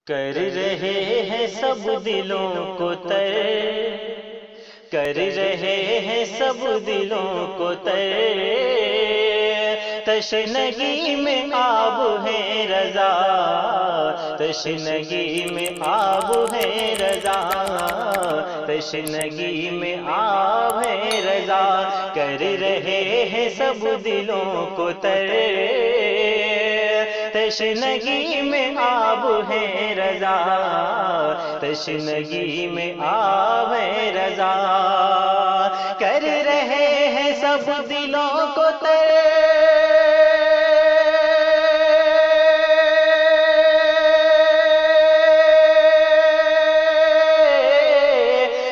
کر رہے ہیں سب دلوں کو تر، کر رہے ہیں سب دلوں کو تر، تشنگی میں آب ہے رضا، تشنگی میں آب ہے رضا، تشنگی میں آب ہے رضا، کر رہے ہیں سب دلوں کو تر، تشنگی میں آب ہے رضا، تشنگی میں آب ہے رضا، کر رہے ہیں سب دلوں کو تر،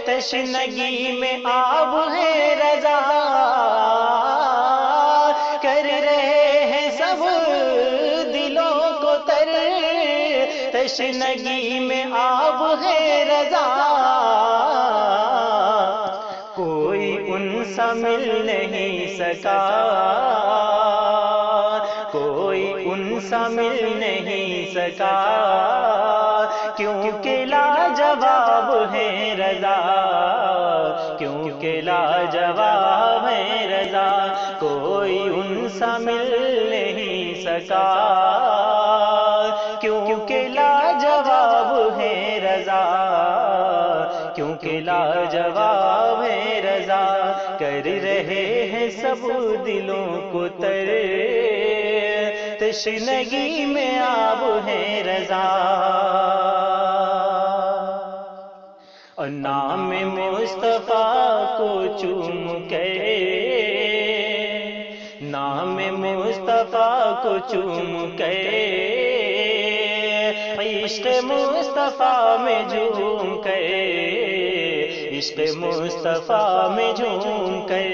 تشنگی میں آب ہے رضا، کر رہے ہیں سب دلوں کو تر، تشنگی میں آب ہے رضا، کوئی ان سا مل نہیں سکا، کوئی ان سا مل نہیں سکا، کیونکہ لاجواب ہے رضا، کیونکہ لاجواب ہے رضا، کوئی ان سا مل نہیں سکا، کیونکہ لاجواب ہے رضا، کیونکہ لاجواب ہے رضا، کر رہے ہیں سب دلوں کو تر، تشنگی میں آب ہے رضا، اور نام مصطفیٰ کو چوم کے، نام مصطفیٰ کو چوم کے، عشق مصطفیٰ میں جھوم کے، عشق مصطفیٰ میں جھوم کے،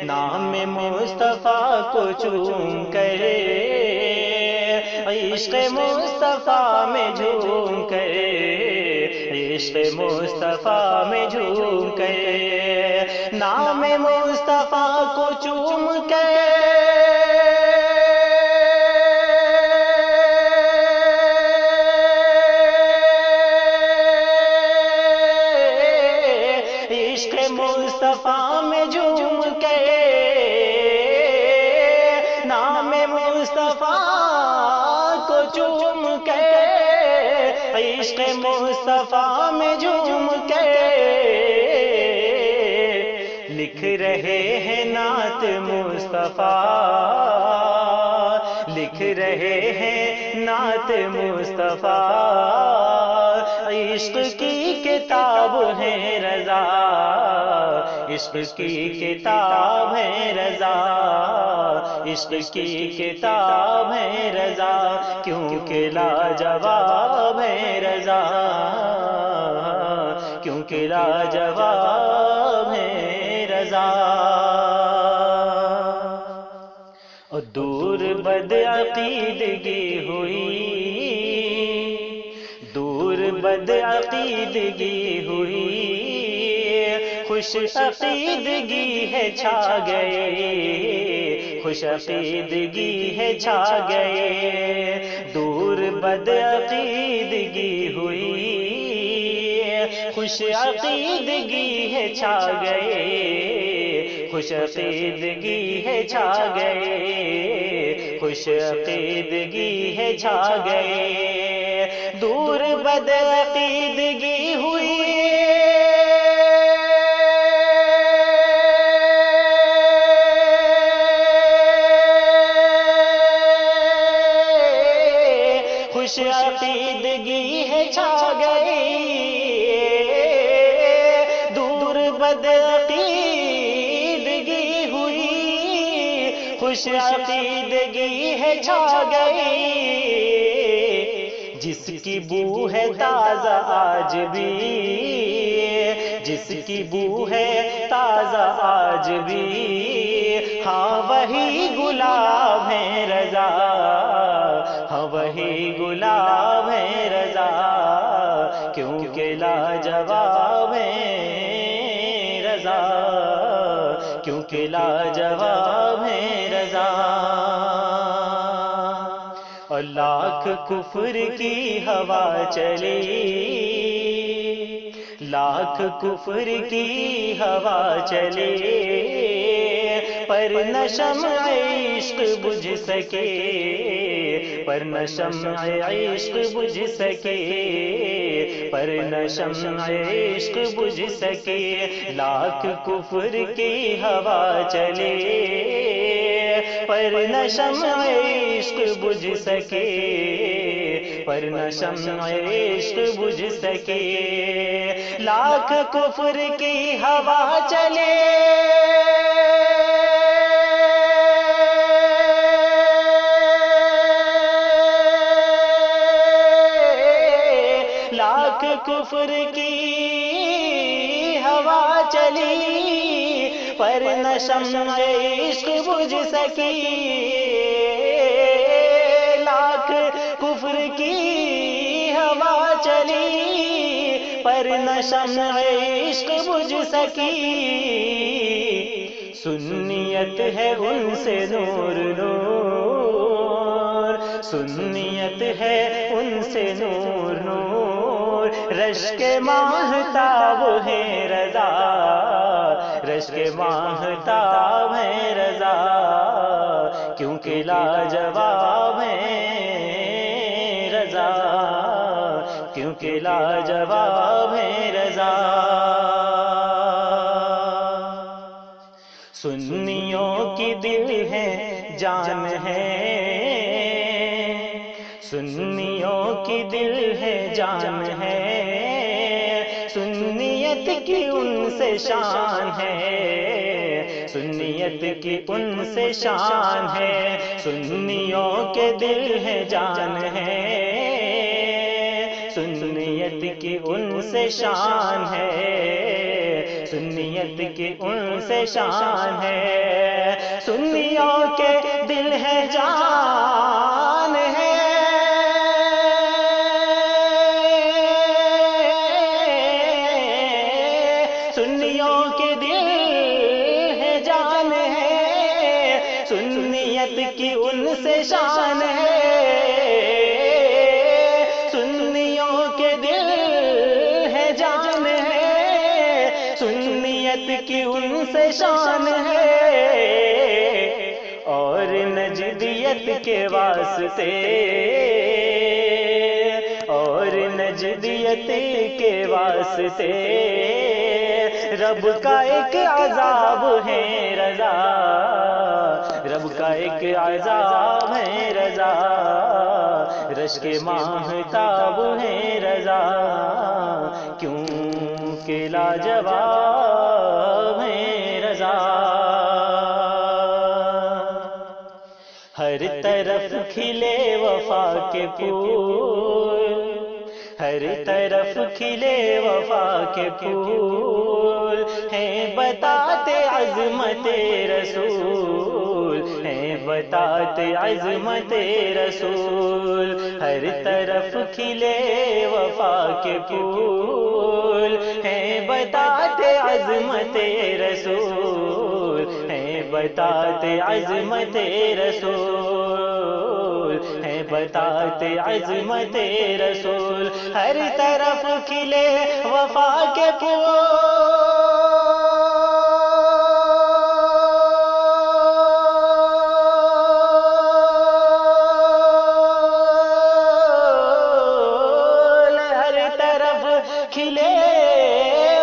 نام مصطفیٰ کو چوم کے، عشق مصطفیٰ میں جھوم کے، عشق مصطفیٰ میں جھوم کے، نام مصطفیٰ کو چوم کے، عشق مصطفیٰ میں جھوم کے، نام مصطفیٰ کو چوم کے، عشق مصطفیٰ میں جھوم کے، لکھ رہے ہیں نعت مصطفیٰ، لکھ رہے ہیں نعت مصطفیٰ، عشق کی کتاب ہے رضا، عشق کی کتاب ہے رضا، عشق کی کتاب ہے رضا، کیونکہ لاجواب ہے رضا، کیونکہ لاجواب ہے رضا، اور دور بدعقیدگی ہوئی، دور بدعقیدگی ہوئی، خوش عقیدگی ہے چھا گئے، خوش عقیدگی ہے چھا گئے، دور بدعقیدگی ہوئی، خوش عقیدگی ہے چھا گئے، خوش عقیدگی ہے چھا گئے، خوش عقیدگی ہے چھا گئے، دور بدعقیدگی ہوئی، خوش عقیدگی ہے چھا گئی، دور بدعقیدگی ہوئی، خوش عقیدگی ہے چھا گئی، جس کی بو ہے تازہ آج بھی، جس کی بو ہے تازہ آج بھی، ہاں وہی گلاب ہے رضا، ہاں وہی گلاب ہے رضا، کیونکہ لاجواب ہے رضا، کیونکہ لاجواب ہے رضا، اور لاکھ کفر کی ہوا چلی، لاکھ کفر کی ہوا چلے، پر نہ شمع عشق بجھ سکے، پر نہ شمع عشق بجھ سکے، پر نہ شمع عشق بجھ سکے، لاکھ کفر کی ہوا چلے، پر نہ شمع عشق بجھ سکے، پر نہ شمع عشق بجھ سکے، لاکھ کفر کی ہوا چلے، لاکھ کفر کی ہوا چلی، پر نہ شمع عشق بجھ سکی، لاکھ کفر کی ہوا چلی، پر نہ شمع عشق بجھ سکی، سنیت ہے ان سے نور نور، سنیت ہے ان سے نور نور، رشک ماہتاب ہے رضا، رشک ماہتاب ہے رضا، کیونکہ لاجواب ہے رضا، کیونکہ لاجواب ہے رضا۔ سنیوں کی دل ہے جان ہے، سنیوں کی دل ہے جان ہے، سنیت کی ان سے شان ہے، سنیت کی ان سے شان ہے، سنیوں کے دل ہے جان ہے، سنیت کی ان سے شان ہے، سنیت کی ان سے شان ہے، سنیوں کے دل ہے جان ہے، سنیوں کے دل ہے جان ہے، سنیت کی ان سے شان ہے، سنیوں کے دل ہے جان ہے، سنیت کی ان سے شان ہے، اور نجدیت کے واسطے، اور نجدیت کے واسطے، رب کا ایک عذاب ہے رضا، رب کا ایک عذاب ہے رضا، رشک ماہتاب ہے رضا، کیونکہ لاجواب ہے رضا۔ ہر طرف کھلے وفا کے پھول، ہر طرف کھلے وفا کے پھول، ہیں بتاتے عظمت رسول، ہیں بتاتے عظمت رسول، ہر طرف کھلے وفا کے پھول، ہیں بتاتے عظمت رسول، ہیں بتاتے عظمت رسول، ہیں بتاتے عظمت رسول، ہر طرف کھلے وفا کے پھول، ہر طرف کھلے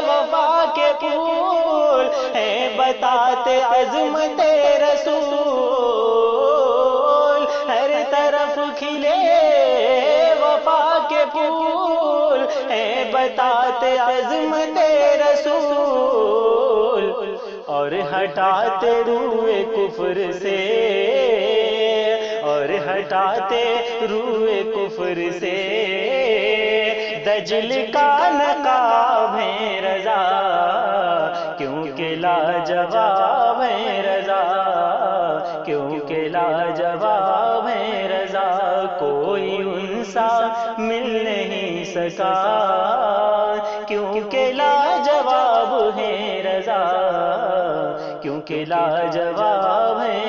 وفا کے پھول، ہیں بتاتے عظمت رسول، ہر طرف کھلے وفا کے پھول، ہیں بتاتے عظمت رسول، اور ہٹاتے روئے کفر سے، اور ہٹاتے روئے کفر سے، دجل کا نقاب ہے رضا، کیونکہ لاجواب ہے رضا، کیونکہ لاجواب ہے رضا، کوئی ان سا مل نہیں سکا، کیونکہ لاجواب ہے رضا، کیونکہ لاجواب ہے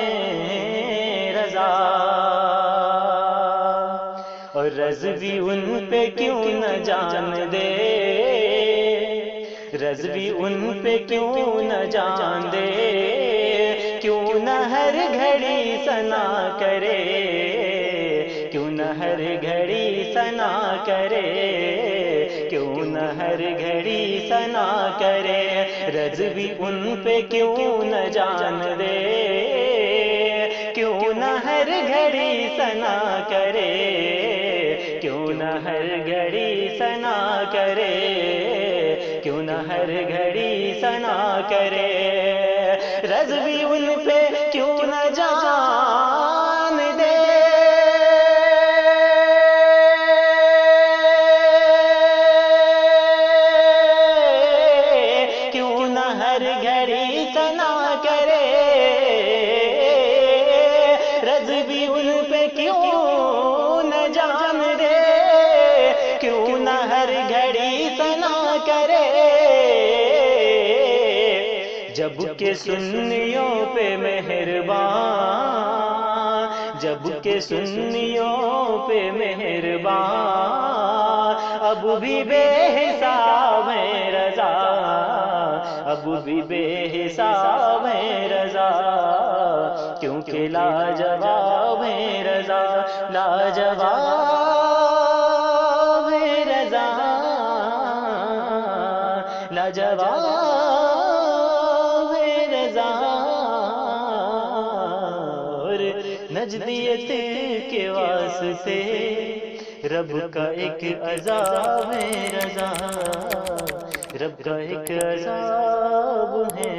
رضا۔ رز بھی ان پہ کیوں نہ جان دے، رز بھی ان پہ کیوں نہ جان دے، کیوں نہ ہر گھڑی ثنا کرے، کیوں نہ ہر گھڑی ثنا کرے، کیوں نہ ہر گھڑی ثنا کرے، رز بھی ان پہ کیوں نہ جان دے، کیوں نہ ہر گھڑی ثنا کرے، کیوں نہ ہر گھڑی ثنا کرے، کیوں نہ ہر گھڑی ثنا کرے، رز بھی ان پہ کیوں نہ جان دے، کیوں نہ ہر گھڑی ثنا کرے، رز بھی ان پہ کیوں نہ جان دے، کیوں نہ ہر گھڑی ثنا کرے، جب کہ سنیوں پہ مہربان، جب کہ سنیوں پہ مہربان، اب بھی بے حساب ہے رضا، اب بھی بے حساب ہے رضا، کیونکہ لاجواب ہے رضا، لاجواب ہے رضا، لاجواب ہے رضا، اور نجدیت کے واسطے رب کا ایک عذاب ہے رضا، رب کا ایک عذاب ہے